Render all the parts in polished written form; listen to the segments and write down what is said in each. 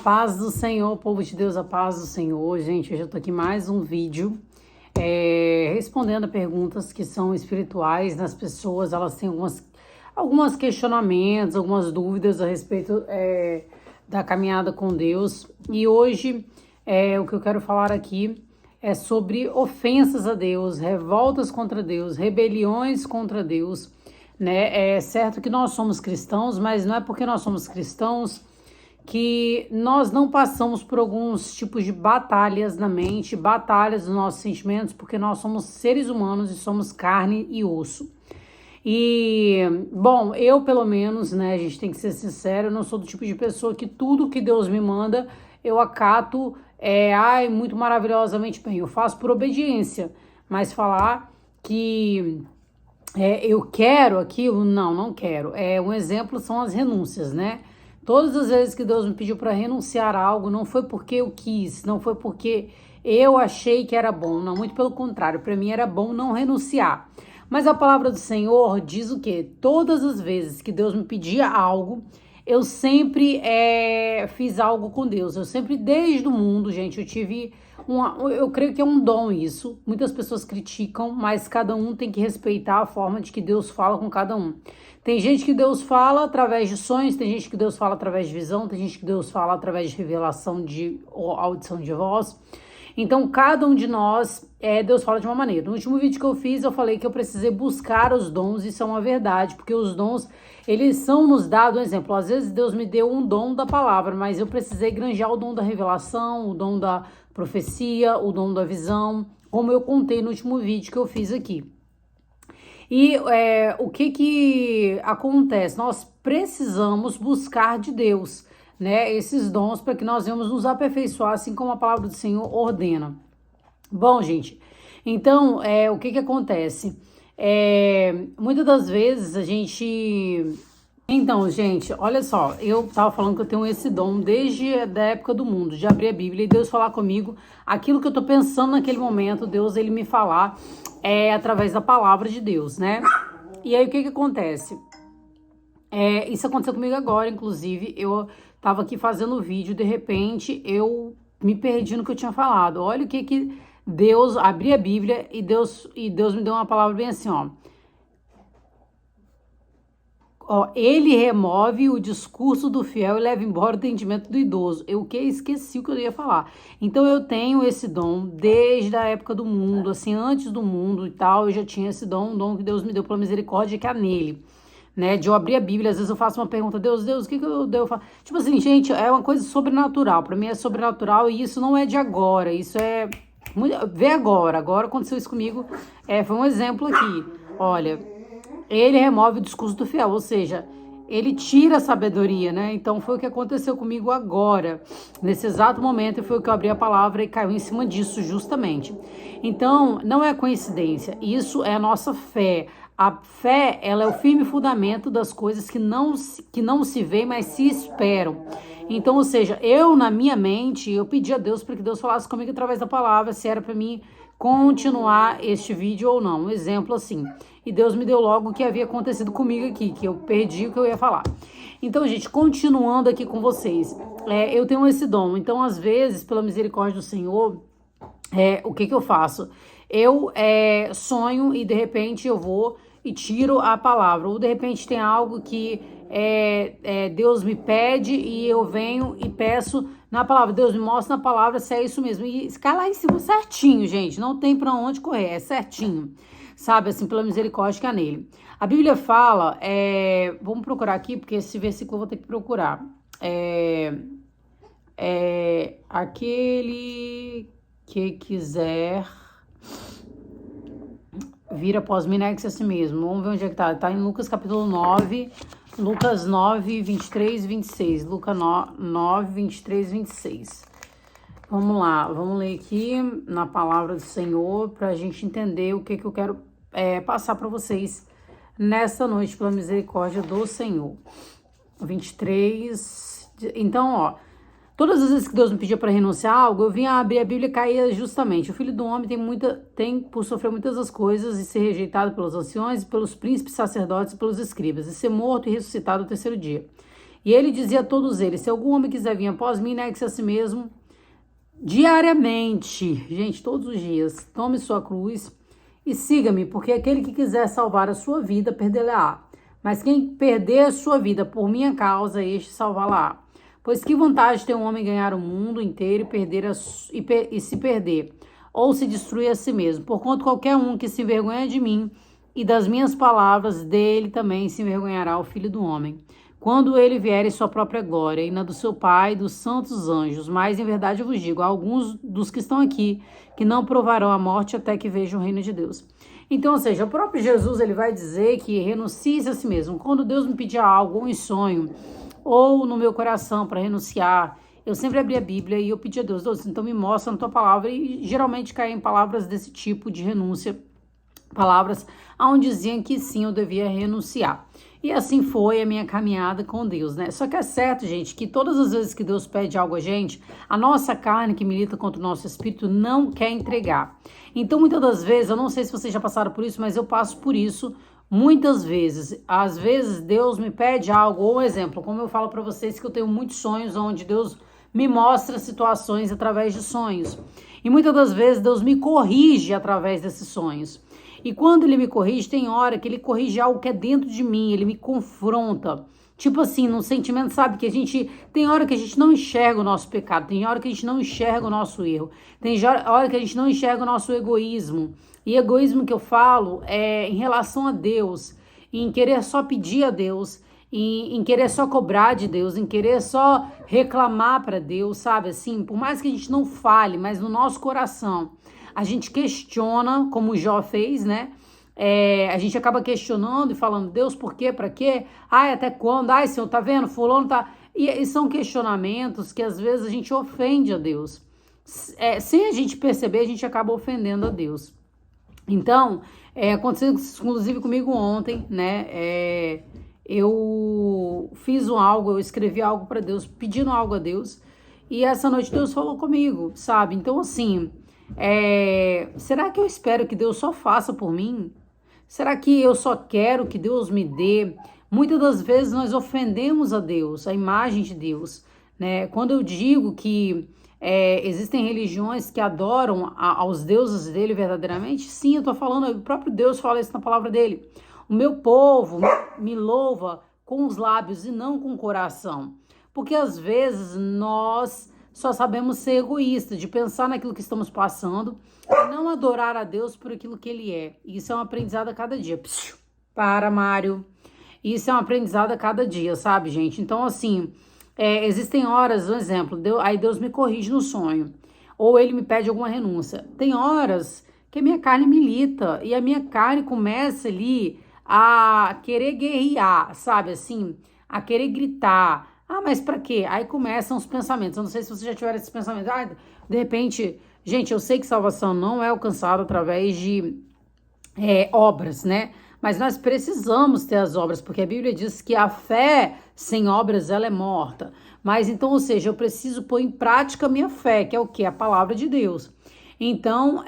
Paz do Senhor, povo de Deus, a paz do Senhor. Gente, hoje eu tô aqui mais um vídeo respondendo a perguntas que são espirituais nas pessoas. Elas têm alguns questionamentos, algumas dúvidas a respeito da caminhada com Deus. E hoje o que eu quero falar aqui é sobre ofensas a Deus, revoltas contra Deus, rebeliões contra Deus, né? É certo que nós somos cristãos, mas não é porque nós somos cristãos que nós não passamos por alguns tipos de batalhas na mente, batalhas nos nossos sentimentos, porque nós somos seres humanos e somos carne e osso. E, bom, eu pelo menos, né, a gente tem que ser sincero, eu não sou do tipo de pessoa que tudo que Deus me manda, eu acato, muito maravilhosamente bem. Eu faço por obediência, mas falar que eu quero aquilo, não quero. Um exemplo são as renúncias, né? Todas as vezes que Deus me pediu para renunciar a algo, não foi porque eu quis, não foi porque eu achei que era bom, não, muito pelo contrário, para mim era bom não renunciar. Mas a palavra do Senhor diz o quê? Todas as vezes que Deus me pedia algo, eu sempre fiz algo com Deus. Eu sempre, desde o mundo, gente, eu creio que é um dom isso. Muitas pessoas criticam, mas cada um tem que respeitar a forma de que Deus fala com cada um. Tem gente que Deus fala através de sonhos, tem gente que Deus fala através de visão, tem gente que Deus fala através de revelação ou audição de voz. Então, cada um de nós, Deus fala de uma maneira. No último vídeo que eu fiz, eu falei que eu precisei buscar os dons, isso é uma verdade, porque os dons, eles são nos dados, um exemplo, às vezes Deus me deu um dom da palavra, mas eu precisei granjear o dom da revelação, o dom da profecia, o dom da visão, como eu contei no último vídeo que eu fiz aqui. E o que acontece? Nós precisamos buscar de Deus, né, esses dons para que nós venhamos nos aperfeiçoar, assim como a palavra do Senhor ordena. Bom, gente, então, o que acontece? Muitas das vezes a gente... Então, gente, olha só, eu tava falando que eu tenho esse dom desde a época do mundo, de abrir a Bíblia e Deus falar comigo aquilo que eu tô pensando naquele momento, Deus, ele me falar através da palavra de Deus, né? E aí, o que acontece? Isso aconteceu comigo agora, inclusive, eu tava aqui fazendo o vídeo, de repente, eu me perdi no que eu tinha falado. Olha o que Deus, abri a Bíblia e Deus me deu uma palavra bem assim, ó. Ele remove o discurso do fiel e leva embora o entendimento do idoso. Eu esqueci o que eu ia falar. Então eu tenho esse dom desde a época do mundo, assim, antes do mundo e tal, eu já tinha esse dom, um dom que Deus me deu pela misericórdia, que é nele, né? De eu abrir a Bíblia, às vezes eu faço uma pergunta, Deus, o que eu devo falar? Tipo assim, gente, é uma coisa sobrenatural, pra mim é sobrenatural e isso não é de agora, isso vê agora aconteceu isso comigo, foi um exemplo aqui, olha... Ele remove o discurso do fiel, ou seja, ele tira a sabedoria, né? Então foi o que aconteceu comigo agora, nesse exato momento, e foi o que eu abri a palavra e caiu em cima disso justamente. Então, não é coincidência, isso é a nossa fé. A fé, ela é o firme fundamento das coisas que não se vê, mas se esperam. Então, ou seja, na minha mente, eu pedi a Deus para que Deus falasse comigo através da palavra, se era para mim continuar este vídeo ou não, um exemplo assim. E Deus me deu logo o que havia acontecido comigo aqui, que eu perdi o que eu ia falar. Então, gente, continuando aqui com vocês, eu tenho esse dom. Então, às vezes, pela misericórdia do Senhor, o que eu faço? Eu sonho e de repente eu vou e tiro a palavra. Ou de repente tem algo que Deus me pede e eu venho e peço na palavra. Deus me mostra na palavra se é isso mesmo. E cai lá em cima certinho, gente. Não tem pra onde correr, é certinho. Sabe, assim, pela misericórdia que há nele. A Bíblia fala, vamos procurar aqui, porque esse versículo eu vou ter que procurar. Aquele que quiser vir após mim, negue-se a si mesmo. Vamos ver onde é que tá. Tá em Lucas capítulo 9, Lucas 9, 23 e 26. Lucas 9, 23 e 26. Vamos lá, vamos ler aqui na palavra do Senhor pra gente entender o que eu quero passar para vocês nessa noite pela misericórdia do Senhor. 23. Então, todas as vezes que Deus me pedia para renunciar a algo, eu vinha abrir a Bíblia e caía justamente. O filho do homem tem por sofrer muitas das coisas e ser rejeitado pelos anciões, pelos príncipes, sacerdotes e pelos escribas, e ser morto e ressuscitado ao terceiro dia. E ele dizia a todos eles: se algum homem quiser vir após mim, negue-se a si mesmo diariamente. Gente, todos os dias. Tome sua cruz e siga-me, porque aquele que quiser salvar a sua vida, perdê-la-á. Mas quem perder a sua vida por minha causa, este salvá-la-á. Pois que vantagem tem um homem ganhar o mundo inteiro e se perder, ou se destruir a si mesmo? Porquanto qualquer um que se envergonha de mim e das minhas palavras, dele também se envergonhará o Filho do Homem, quando ele vier em sua própria glória, e na do seu Pai e dos santos anjos. Mas, em verdade, eu vos digo, há alguns dos que estão aqui que não provarão a morte até que vejam o reino de Deus. Então, ou seja, o próprio Jesus, ele vai dizer que renuncie a si mesmo. Quando Deus me pedir algo, ou em sonho, ou no meu coração para renunciar, eu sempre abri a Bíblia e eu pedi a Deus: Deus, então me mostra na tua palavra. E geralmente caem em palavras desse tipo de renúncia, palavras onde diziam que sim, eu devia renunciar. E assim foi a minha caminhada com Deus, né? Só que é certo, gente, que todas as vezes que Deus pede algo a gente, a nossa carne que milita contra o nosso espírito não quer entregar. Então, muitas das vezes, eu não sei se vocês já passaram por isso, mas eu passo por isso muitas vezes. Às vezes, Deus me pede algo, ou exemplo, como eu falo para vocês que eu tenho muitos sonhos onde Deus me mostra situações através de sonhos. E muitas das vezes, Deus me corrige através desses sonhos. E quando ele me corrige, tem hora que ele corrige algo que é dentro de mim, ele me confronta. Tipo assim, num sentimento, sabe, que a gente, tem hora que a gente não enxerga o nosso pecado, tem hora que a gente não enxerga o nosso erro, tem hora que a gente não enxerga o nosso egoísmo. E egoísmo que eu falo é em relação a Deus, em querer só pedir a Deus, em querer só cobrar de Deus, em querer só reclamar para Deus, sabe, assim, por mais que a gente não fale, mas no nosso coração a gente questiona, como o Jó fez, né? A gente acaba questionando e falando: Deus, por quê? Pra quê? Ai, até quando? Ai, Senhor, tá vendo? Fulano tá... E são questionamentos que às vezes a gente ofende a Deus. Sem a gente perceber, a gente acaba ofendendo a Deus. Então, aconteceu inclusive comigo ontem, né? Eu fiz algo, eu escrevi algo para Deus, pedindo algo a Deus. E essa noite Deus falou comigo, sabe? Então, assim... será que eu espero que Deus só faça por mim? Será que eu só quero que Deus me dê? Muitas das vezes nós ofendemos a Deus, a imagem de Deus, né? Quando eu digo que existem religiões que adoram aos deuses dele verdadeiramente, sim, eu tô falando, o próprio Deus fala isso na palavra dele. O meu povo me louva com os lábios e não com o coração. Porque às vezes nós só sabemos ser egoístas, de pensar naquilo que estamos passando e não adorar a Deus por aquilo que Ele é. E isso é um aprendizado a cada dia. Para, Mário. Isso é um aprendizado a cada dia, sabe, gente? Então, assim, existem horas, um exemplo, aí Deus me corrige no sonho, ou Ele me pede alguma renúncia. Tem horas que a minha carne milita e a minha carne começa ali a querer guerrear, sabe, assim, a querer gritar. Ah, mas pra quê? Aí começam os pensamentos. Eu não sei se vocês já tiveram esses pensamentos. Ah, de repente, gente, eu sei que salvação não é alcançada através de obras, né? Mas nós precisamos ter as obras, porque a Bíblia diz que a fé sem obras, ela é morta. Mas então, ou seja, eu preciso pôr em prática a minha fé, que é o quê? A palavra de Deus. Então,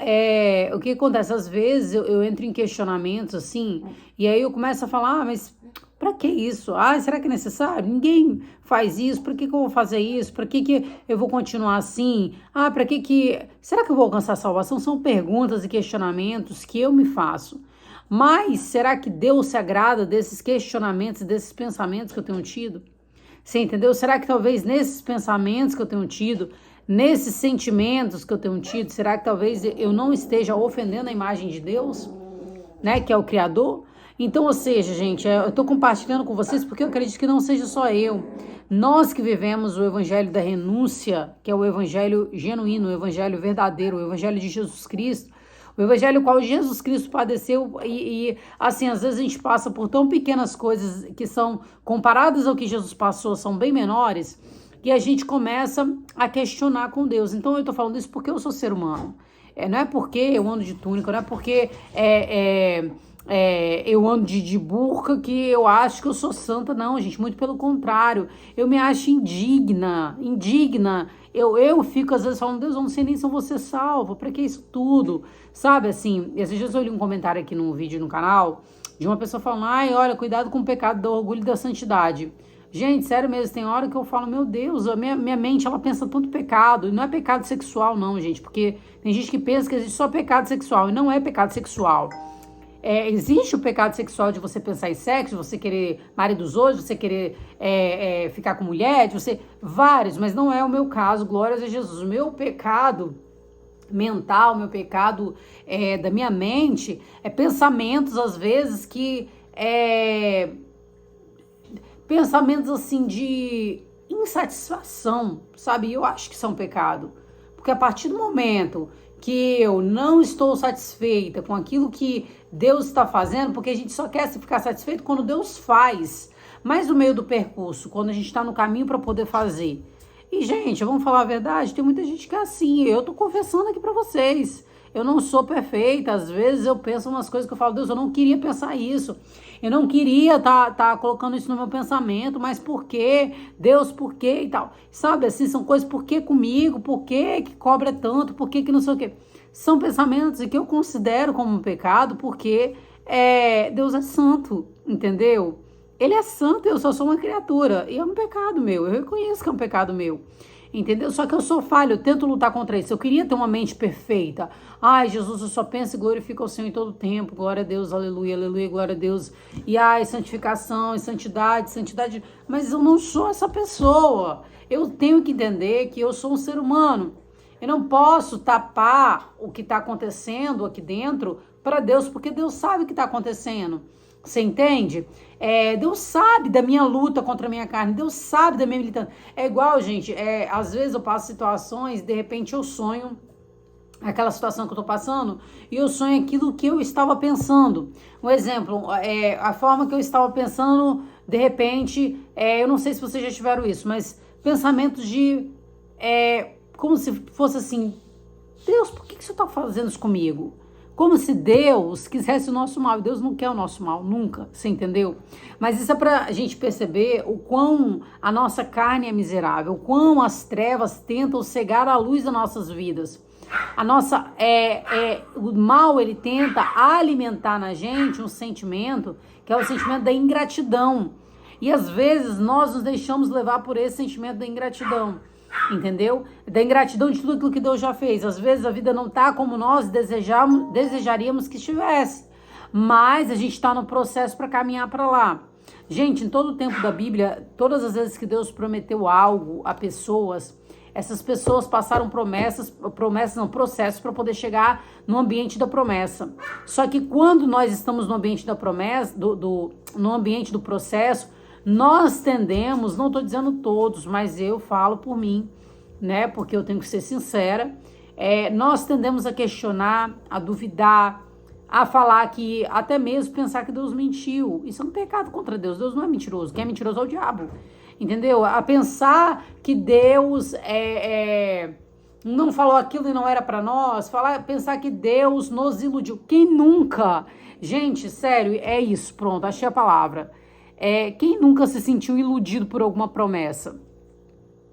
o que acontece? Às vezes eu entro em questionamentos, assim, e aí eu começo a falar: mas pra que isso? Ah, será que é necessário? Ninguém faz isso. Pra que eu vou fazer isso? Pra que eu vou continuar assim? Ah, pra que... Será que eu vou alcançar a salvação? São perguntas e questionamentos que eu me faço. Mas será que Deus se agrada desses questionamentos, desses pensamentos que eu tenho tido? Você entendeu? Será que talvez nesses pensamentos que eu tenho tido, nesses sentimentos que eu tenho tido, será que talvez eu não esteja ofendendo a imagem de Deus, né, que é o Criador? Então, ou seja, gente, eu tô compartilhando com vocês porque eu acredito que não seja só eu. Nós que vivemos o evangelho da renúncia, que é o evangelho genuíno, o evangelho verdadeiro, o evangelho de Jesus Cristo, o evangelho qual Jesus Cristo padeceu e assim, às vezes a gente passa por tão pequenas coisas que são, comparadas ao que Jesus passou, são bem menores, que a gente começa a questionar com Deus. Então, eu tô falando isso porque eu sou ser humano. Não é porque eu ando de túnica, não é porque eu ando de burca que eu acho que eu sou santa, não, gente, muito pelo contrário, eu me acho indigna, eu fico às vezes falando: Deus, eu não sei nem se eu vou ser salva, pra que isso tudo, sabe, assim. Esses dias eu li um comentário aqui no vídeo no canal, de uma pessoa falando: ai, olha, cuidado com o pecado do orgulho e da santidade. Gente, sério mesmo, tem hora que eu falo, meu Deus, a minha mente, ela pensa tanto pecado. E não é pecado sexual, não, gente. Porque tem gente que pensa que existe só pecado sexual. E não é pecado sexual. Existe o pecado sexual de você pensar em sexo, de você querer marido dos outros, de você querer ficar com mulher, de você... Vários, mas não é o meu caso, glórias a Jesus. O meu pecado mental, meu pecado da minha mente, pensamentos, às vezes, que... pensamentos, assim, de insatisfação, sabe? Eu acho que isso é um pecado. Porque a partir do momento que eu não estou satisfeita com aquilo que Deus está fazendo, porque a gente só quer ficar satisfeito quando Deus faz, mas no meio do percurso, quando a gente está no caminho para poder fazer. E, gente, vamos falar a verdade, tem muita gente que é assim, eu tô confessando aqui para vocês. Eu não sou perfeita, às vezes eu penso umas coisas que eu falo, Deus, eu não queria pensar isso. Eu não queria tá colocando isso no meu pensamento, mas por quê? Deus, por quê e tal. Sabe, assim, são coisas, por que comigo? Por que cobra tanto? Por que não sei o quê? São pensamentos que eu considero como um pecado, porque Deus é santo, entendeu? Ele é santo, eu só sou uma criatura. E é um pecado meu, eu reconheço que é um pecado meu. Entendeu? Só que eu sou falho, eu tento lutar contra isso. Eu queria ter uma mente perfeita. Ai, Jesus, eu só penso e glorifico ao Senhor em todo tempo. Glória a Deus, aleluia, aleluia, glória a Deus. E ai, santificação e santidade, santidade. Mas eu não sou essa pessoa. Eu tenho que entender que eu sou um ser humano. Eu não posso tapar o que está acontecendo aqui dentro para Deus, porque Deus sabe o que está acontecendo. Você entende? Deus sabe da minha luta contra a minha carne, Deus sabe da minha militância. É igual, gente, às vezes eu passo situações, de repente eu sonho aquela situação que eu tô passando, e eu sonho aquilo que eu estava pensando. Um exemplo, a forma que eu estava pensando, de repente, eu não sei se vocês já tiveram isso, mas pensamentos de, como se fosse assim, Deus, por que você está fazendo isso comigo? Como se Deus quisesse o nosso mal. Deus não quer o nosso mal, nunca. Você entendeu? Mas isso é pra gente perceber o quão a nossa carne é miserável, o quão as trevas tentam cegar a luz das nossas vidas. O mal, ele tenta alimentar na gente um sentimento, que é o sentimento da ingratidão. E às vezes nós nos deixamos levar por esse sentimento da ingratidão. Entendeu? Da ingratidão de tudo aquilo que Deus já fez. Às vezes a vida não tá como nós desejaríamos que estivesse, mas a gente está no processo para caminhar para lá. Gente, em todo o tempo da Bíblia, todas as vezes que Deus prometeu algo a pessoas, essas pessoas passaram processos para poder chegar no ambiente da promessa. Só que quando nós estamos no ambiente da promessa, no ambiente do processo, nós tendemos, não estou dizendo todos, mas eu falo por mim, né? Porque eu tenho que ser sincera. Nós tendemos a questionar, a duvidar, a falar que, até mesmo pensar que Deus mentiu. Isso é um pecado contra Deus. Deus não é mentiroso. Quem é mentiroso é o diabo. Entendeu? A pensar que Deus não falou aquilo e não era para nós. Pensar que Deus nos iludiu. Quem nunca? Gente, sério, é isso. Pronto, achei a palavra. Quem nunca se sentiu iludido por alguma promessa?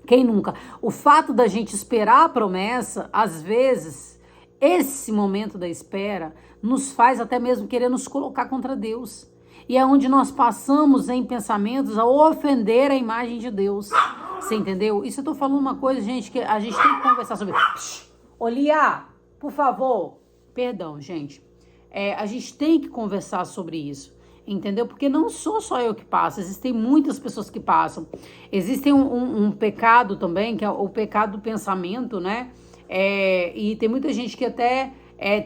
Quem nunca? O fato da gente esperar a promessa, às vezes, esse momento da espera, nos faz até mesmo querer nos colocar contra Deus. E é onde nós passamos em pensamentos a ofender a imagem de Deus. Você entendeu? Isso eu tô falando uma coisa, gente, que a gente tem que conversar sobre. Olia, por favor. Perdão, gente. A gente tem que conversar sobre isso. Entendeu? Porque não sou só eu que passo, existem muitas pessoas que passam. Existe um pecado também, que é o pecado do pensamento, né? E tem muita gente que até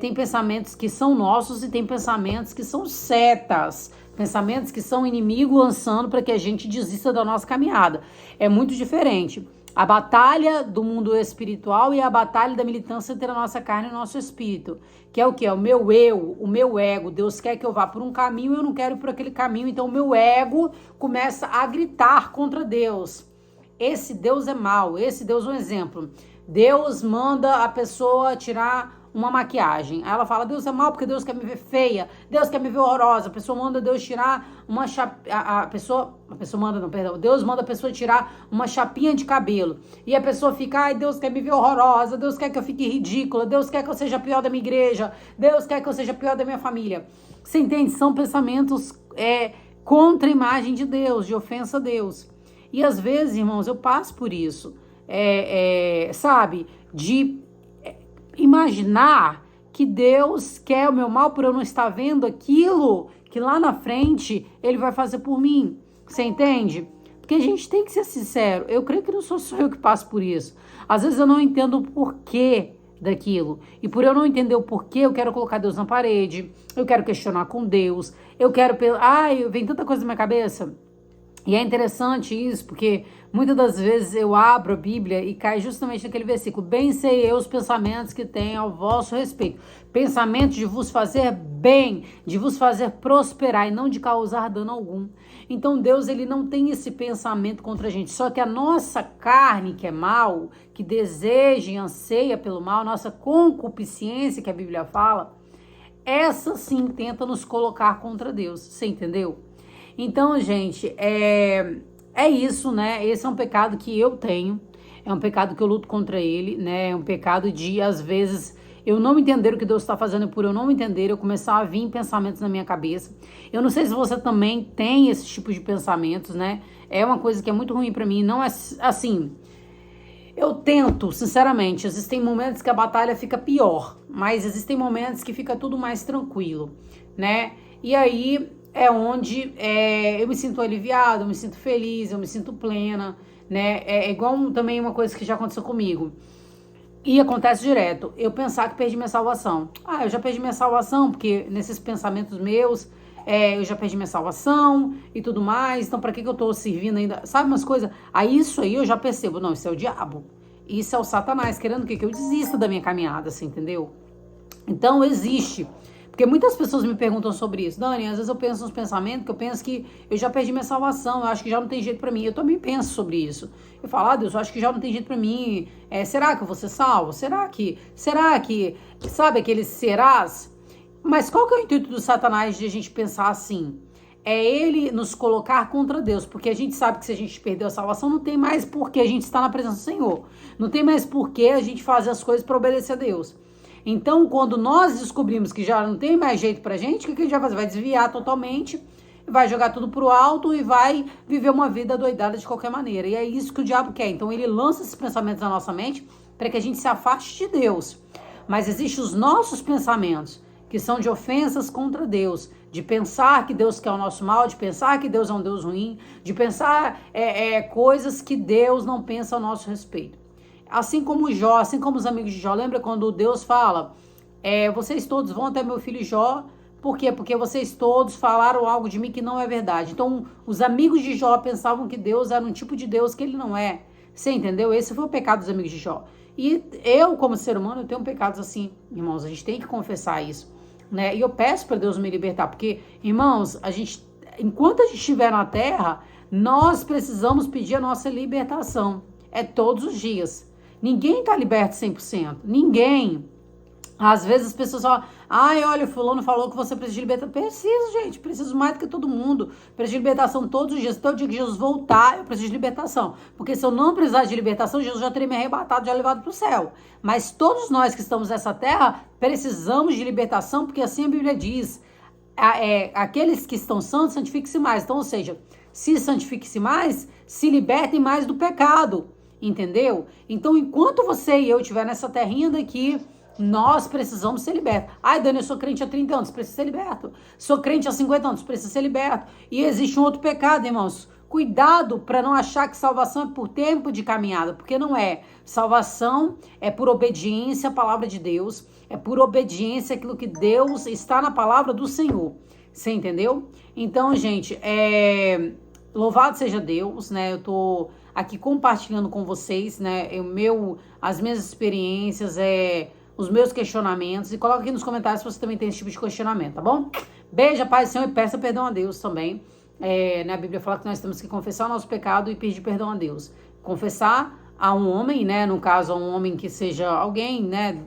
tem pensamentos que são nossos e tem pensamentos que são setas, pensamentos que são inimigo lançando para que a gente desista da nossa caminhada. É muito diferente. A batalha do mundo espiritual e a batalha da militância entre a nossa carne e o nosso espírito. Que é o que? É o meu eu, o meu ego. Deus quer que eu vá por um caminho e eu não quero ir por aquele caminho. Então o meu ego começa a gritar contra Deus. Esse Deus é mau. Esse Deus é um exemplo. Deus manda a pessoa tirar uma maquiagem. Aí ela fala, Deus é mau porque Deus quer me ver feia, Deus quer me ver horrorosa. A pessoa manda Deus tirar uma Deus manda a pessoa tirar uma chapinha de cabelo. E a pessoa fica, ai, Deus quer me ver horrorosa, Deus quer que eu fique ridícula, Deus quer que eu seja pior da minha igreja, Deus quer que eu seja pior da minha família. Você entende? São pensamentos contra a imagem de Deus, de ofensa a Deus. E às vezes, irmãos, eu passo por isso, sabe, de imaginar que Deus quer o meu mal por eu não estar vendo aquilo que lá na frente Ele vai fazer por mim. Você entende? Porque a gente tem que ser sincero. Eu creio que não sou só eu que passo por isso. Às vezes eu não entendo o porquê daquilo. E por eu não entender o porquê, eu quero colocar Deus na parede. Eu quero questionar com Deus. Eu quero... vem tanta coisa na minha cabeça. E é interessante isso, porque muitas das vezes eu abro a Bíblia e cai justamente naquele versículo. Bem sei eu os pensamentos que tenho ao vosso respeito. Pensamentos de vos fazer bem, de vos fazer prosperar e não de causar dano algum. Então Deus, ele não tem esse pensamento contra a gente. Só que a nossa carne, que é mal, que deseja e anseia pelo mal, a nossa concupiscência, que a Bíblia fala, essa sim tenta nos colocar contra Deus. Você entendeu? Então, gente, é isso, né? Esse é um pecado que eu tenho, é um pecado que eu luto contra ele, né? É um pecado de, às vezes, eu não entender o que Deus está fazendo, e por eu não entender, eu começar a vir pensamentos na minha cabeça. Eu não sei se você também tem esse tipo de pensamentos, né? É uma coisa que é muito ruim pra mim, não é assim... Eu tento, sinceramente, existem momentos que a batalha fica pior, mas existem momentos que fica tudo mais tranquilo, né? E aí... é onde eu me sinto aliviada, eu me sinto feliz, eu me sinto plena, né? É igual também uma coisa que já aconteceu comigo. E acontece direto. Eu pensar que perdi minha salvação. Ah, eu já perdi minha salvação, porque nesses pensamentos meus, eu já perdi minha salvação e tudo mais. Então, pra que eu tô servindo ainda? Sabe umas coisas? Aí isso aí eu já percebo. Não, isso é o diabo. Isso é o Satanás querendo o quê? Que eu desista da minha caminhada, assim, entendeu? Então, existe... Porque muitas pessoas me perguntam sobre isso. Dani, às vezes eu penso nos pensamentos que eu penso que eu já perdi minha salvação, eu acho que já não tem jeito pra mim. Eu também penso sobre isso. Eu falo, Deus, eu acho que já não tem jeito pra mim. Será que eu vou ser salvo? Será que, sabe aqueles serás? Mas qual que é o intuito do Satanás de a gente pensar assim? É ele nos colocar contra Deus, porque a gente sabe que se a gente perdeu a salvação, não tem mais por que a gente estar na presença do Senhor. Não tem mais por que a gente fazer as coisas para obedecer a Deus. Então, quando nós descobrimos que já não tem mais jeito pra gente, o que a gente vai fazer? Vai desviar totalmente, vai jogar tudo pro alto e vai viver uma vida doidada de qualquer maneira. E é isso que o diabo quer. Então, ele lança esses pensamentos na nossa mente para que a gente se afaste de Deus. Mas existem os nossos pensamentos, que são de ofensas contra Deus, de pensar que Deus quer o nosso mal, de pensar que Deus é um Deus ruim, de pensar coisas que Deus não pensa ao nosso respeito. Assim como Jó, assim como os amigos de Jó, lembra quando Deus fala, vocês todos vão até meu filho Jó, por quê? Porque vocês todos falaram algo de mim que não é verdade. Então, os amigos de Jó pensavam que Deus era um tipo de Deus que ele não é. Você entendeu? Esse foi o pecado dos amigos de Jó. E eu, como ser humano, eu tenho pecados assim, irmãos, a gente tem que confessar isso, né? E eu peço para Deus me libertar, porque, irmãos, enquanto a gente estiver na terra, nós precisamos pedir a nossa libertação. É todos os dias. Ninguém tá liberto 100%. Ninguém. Às vezes as pessoas falam, olha, fulano falou que você precisa de libertação. Preciso, gente. Preciso mais do que todo mundo. Preciso de libertação todos os dias. Todo dia que Jesus voltar, eu preciso de libertação. Porque se eu não precisasse de libertação, Jesus já teria me arrebatado, já levado para o céu. Mas todos nós que estamos nessa terra, precisamos de libertação, porque assim a Bíblia diz, aqueles que estão santos, santifiquem-se mais. Então, ou seja, se santifiquem-se mais, se libertem mais do pecado. Entendeu? Então, enquanto você e eu estiver nessa terrinha daqui, nós precisamos ser libertos. Ai, Dani, eu sou crente há 30 anos, preciso ser liberto. Sou crente há 50 anos, preciso ser liberto. E existe um outro pecado, irmãos. Cuidado para não achar que salvação é por tempo de caminhada, porque não é. Salvação é por obediência à palavra de Deus, é por obediência àquilo que Deus está na palavra do Senhor. Você entendeu? Então, gente, louvado seja Deus, né? Eu tô aqui compartilhando com vocês, né, as minhas experiências, os meus questionamentos, e coloca aqui nos comentários se você também tem esse tipo de questionamento, tá bom? Beijo, paz, Senhor, e peça perdão a Deus também. A Bíblia fala que nós temos que confessar o nosso pecado e pedir perdão a Deus. Confessar a um homem, né, no caso, a um homem que seja alguém, né,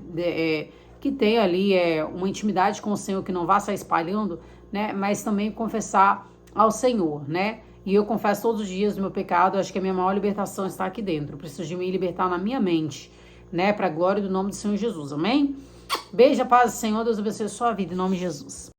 que tenha ali uma intimidade com o Senhor, que não vá sair espalhando, né, mas também confessar ao Senhor, né? E eu confesso todos os dias do meu pecado, acho que a minha maior libertação está aqui dentro. Eu preciso de me libertar na minha mente, né? Para a glória do nome do Senhor Jesus, amém? Beijo, a paz do Senhor, Deus abençoe a sua vida, em nome de Jesus.